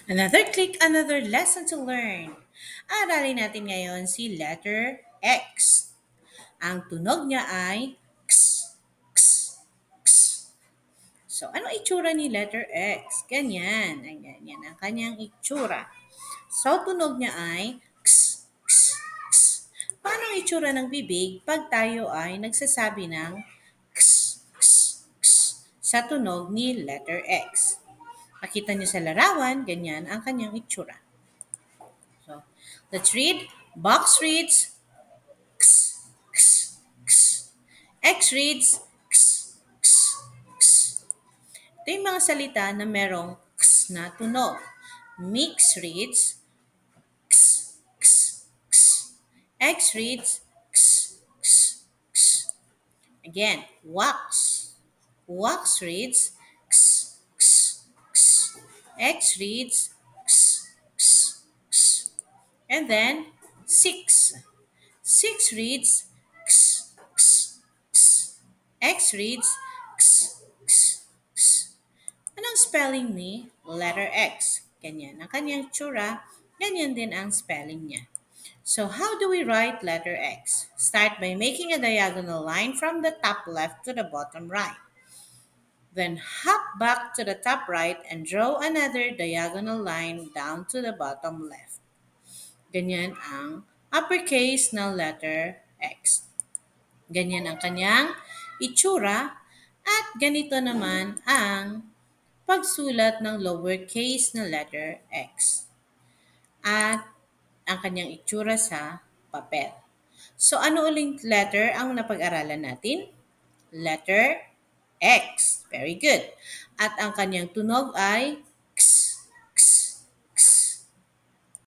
Another click, another lesson to learn. Aralin natin ngayon si letter X. Ang tunog niya ay X, X, X. So, ano itsura ni letter X? Ganyan. Ang ganyan ang kanyang itsura. So, tunog niya ay X, X, X. Paano ang itsura ng bibig pag tayo ay nagsasabi ng X, X, X sa tunog ni letter X? Makita niyo sa larawan, ganyan ang kanyang itsura. So, let's read. Box reads X, X, X. X reads X, X, X. Ito yung mga salita na merong X na tunog. Mix reads X, X, X. X reads X, X, X. Again, wax. Wax reads X, X, X. X reads X, X, X. And then, six. Six reads X, X, X. X reads X, X, X. Anong spelling ni letter X? Ganyan ang kanyang tsura, ganyan din ang spelling niya. So how do we write letter X? Start by making a diagonal line from the top left to the bottom right. Then hop back to the top right and draw another diagonal line down to the bottom left. Ganyan ang uppercase na letter X. Ganyan ang kanyang itsura at ganito naman ang pagsulat ng lowercase na letter X at ang kanyang itsura sa papel. So ano uling letter ang napag-aralan natin? Letter X. Very good. At ang kanyang tunog ay X.